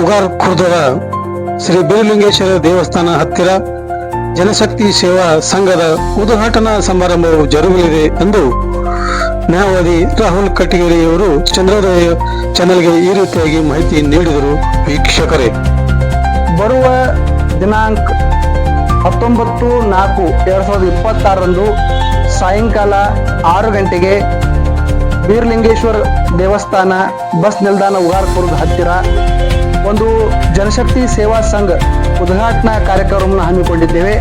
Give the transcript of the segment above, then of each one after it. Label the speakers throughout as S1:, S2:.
S1: ಉಗಾರ್ ಖುರ್ದದ ಶ್ರೀ ಬೀರಲಿಂಗೇಶ್ವರ ದೇವಸ್ಥಾನ ಹತ್ತಿರ ಜನಶಕ್ತಿ ಸೇವಾ ಸಂಘದ ಉದ್ಘಾಟನಾ ಸಮಾರಂಭವು ಜರುಗಲಿದೆ ಎಂದು ನ್ಯಾಯವಾದಿ ರಾಹುಲ್ ಕಟ್ಟಿಗೇರಿಯವರು ಚಂದ್ರೋದಯ ಚಾನೆಲ್ಗೆ ಈ ರೀತಿಯಾಗಿ ಮಾಹಿತಿ ನೀಡಿದರು. ವೀಕ್ಷಕರೇ,
S2: ಬರುವ ದಿನಾಂಕ 19/4/2026 ಸಾಯಂಕಾಲ 6 ಗಂಟೆಗೆ ಬೀರಲಿಂಗೇಶ್ವರ ದೇವಸ್ಥಾನ ಬಸ್ ನಿಲ್ದಾಣ ಉಗಾರ್ಪುರದ ಹತ್ತಿರ ಒಂದು ಜನಶಕ್ತಿ ಸೇವಾ ಸಂಘ ಉದ್ಘಾಟನಾ ಕಾರ್ಯಕ್ರಮವನ್ನು ಹಮ್ಮಿಕೊಂಡಿದ್ದೇವೆ.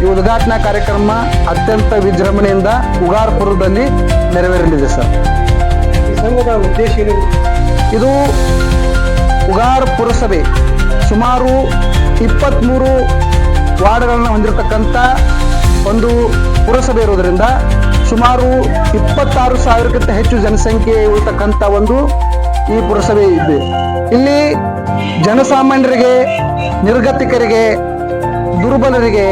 S2: ಈ ಉದ್ಘಾಟನಾ ಕಾರ್ಯಕ್ರಮ ಅತ್ಯಂತ ವಿಜೃಂಭಣೆಯಿಂದ ಉಗಾರ್ಪುರದಲ್ಲಿ ನೆರವೇರಲಿದೆ ಸರ್.
S1: ಈ ಸಂಘದ ಉದ್ದೇಶ ಏನು?
S2: ಇದು ಉಗಾರ್ ಪುರಸಭೆ ಸುಮಾರು 23 ವಾರ್ಡ್ಗಳನ್ನು ಹೊಂದಿರತಕ್ಕಂಥ ಒಂದು ಪುರಸಭೆ ಇರೋದರಿಂದ ಸುಮಾರು 26,000ಕ್ಕಿಂತ ಹೆಚ್ಚು ಜನಸಂಖ್ಯೆ ಇರತಕ್ಕಂಥ ಒಂದು ಈ ಪುರಸಭೆ ಇದೆ. ಇಲ್ಲಿ ಜನಸಾಮಾನ್ಯರಿಗೆ, ನಿರ್ಗತಿಕರಿಗೆ, ದುರ್ಬಲರಿಗೆ,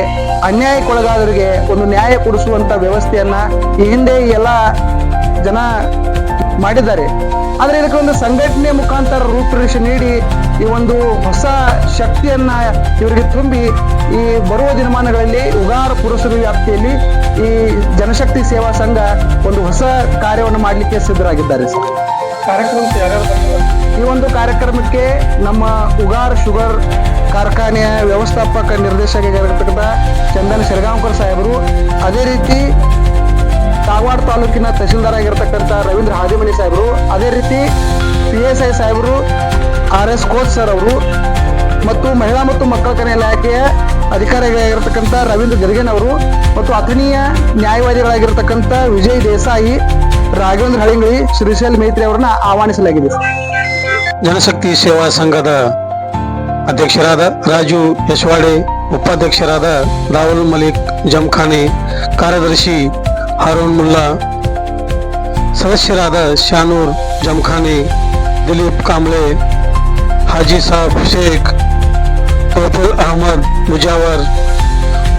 S2: ಅನ್ಯಾಯಕ್ಕೊಳಗಾದವರಿಗೆ ಒಂದು ನ್ಯಾಯ ಕೊಡಿಸುವಂತ ವ್ಯವಸ್ಥೆಯನ್ನ ಈ ಹಿಂದೆ ಎಲ್ಲ ಜನ ಮಾಡಿದ್ದಾರೆ. ಆದರೆ ಇದಕ್ಕೆ ಒಂದು ಸಂಘಟನೆ ಮುಖಾಂತರ ರೂಪುರೇಷೆ ನೀಡಿ ಈ ಒಂದು ಹೊಸ ಶಕ್ತಿಯನ್ನ ಇವರಿಗೆ ತುಂಬಿ ಈ ಬರುವ ದಿನಮಾನಗಳಲ್ಲಿ ಉಗಾರ್ ಪುರಸಭೆ ವ್ಯಾಪ್ತಿಯಲ್ಲಿ ಈ ಜನಶಕ್ತಿ ಸೇವಾ ಸಂಘ ಒಂದು ಹೊಸ ಕಾರ್ಯವನ್ನು ಮಾಡಲಿಕ್ಕೆ ಸಿದ್ಧರಾಗಿದ್ದಾರೆ ಸರ್.
S1: ಕಾರ್ಯಕ್ರಮಕ್ಕೆ ಯಾರ್ಯಾರು?
S2: ಈ ಒಂದು ಕಾರ್ಯಕ್ರಮಕ್ಕೆ ನಮ್ಮ ಉಗಾರ್ ಶುಗರ್ ಕಾರ್ಖಾನೆಯ ವ್ಯವಸ್ಥಾಪಕ ನಿರ್ದೇಶಕರಾಗಿರ್ತಕ್ಕಂಥ ಚಂದನ್ ಶೆರಗಾಂವ್ಕರ್ ಸಾಹೇಬರು, ಅದೇ ರೀತಿ ಕಾಗವಾಡ ತಾಲೂಕಿನ ತಹಶೀಲ್ದಾರ್ ಆಗಿರ್ತಕ್ಕಂಥ ರವೀಂದ್ರ ಹಾದಿಮನಿ ಸಾಹೇಬರು, ಅದೇ ರೀತಿ PSI ಸಾಹೇಬರು, RS ಕೋಚ್ ಸರ್ ಅವರು, ಮತ್ತು ಮಹಿಳಾ ಮತ್ತು ಮಕ್ಕಳ ಕಲ್ಯಾಣ ಇಲಾಖೆಯ ಅಧಿಕಾರಿಗಳಾಗಿರ್ತಕ್ಕಂಥ ರವೀಂದ್ರ ಜರ್ಗೇನ್ ಅವರು, ಮತ್ತು ಅಥಣೀಯ ನ್ಯಾಯವಾದಿಗಳಾಗಿರ್ತಕ್ಕಂಥ ವಿಜಯ್ ದೇಸಾಯಿ, ರಾಘವೇಂದ್ರ ಹಳಿಂಗಳಿ, ಶ್ರೀಶೈಲ್ ಮೈತ್ರಿ ಅವರನ್ನ ಆಹ್ವಾನಿಸಲಾಗಿದೆ.
S1: ಜನಶಕ್ತಿ ಸೇವಾ ಸಂಘದ ಅಧ್ಯಕ್ಷರಾದ ರಾಜು ಯಶವಾಡೆ, ಉಪಾಧ್ಯಕ್ಷರಾದ ರಾಹುಲ್ ಮಲಿಕ್ ಜಮ್ಖಾನೆ, ಕಾರ್ಯದರ್ಶಿ ಹಾರೂನ್ ಮುಲ್ಲಾ, ಸದಸ್ಯರಾದ ಶಾನೂರ್ ಜಮ್ಖಾನೆ, ದಿಲೀಪ್ ಕಾಂಬ್ಳೆ, ಹಾಜಿ ಸಾಬ್ ಶೇಖ್, ತೋಫುಲ್ ಅಹಮದ್ ಮುಜಾವರ್,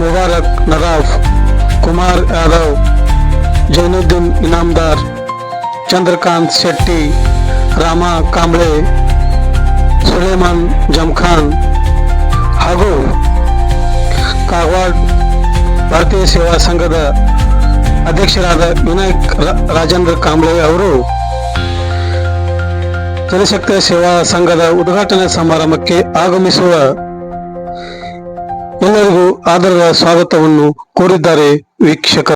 S1: ಮುಬಾರಕ್ ನದಾಫ್, ಕುಮಾರ್ ಯಾದವ್, ಜೈನುದ್ದೀನ್ ಇನಾಮದಾರ್, ಚಂದ್ರಕಾಂತ್ ಶೆಟ್ಟಿ, ರಾಮ ಕಾಂಬ್ಳೆ, ಸುಲೇಮಾನ್ ಜಮ್ಖಾನ್ ಹಾಗೂ ಕಾಗವಾಡ ಭಾರತೀಯ ಸೇವಾ ಸಂಘದ ಅಧ್ಯಕ್ಷರಾದ ವಿನಾಯಕ್ ರಾಜೇಂದ್ರ ಕಾಂಬ್ಳೆ ಅವರು ಜನಶಕ್ತಿ ಸೇವಾ ಸಂಘದ ಉದ್ಘಾಟನಾ ಸಮಾರಂಭಕ್ಕೆ ಆಗಮಿಸುವ ಎಲ್ಲರಿಗೂ ಆದರದ ಸ್ವಾಗತವನ್ನು ಕೋರಿದ್ದಾರೆ. ವೀಕ್ಷಕರು,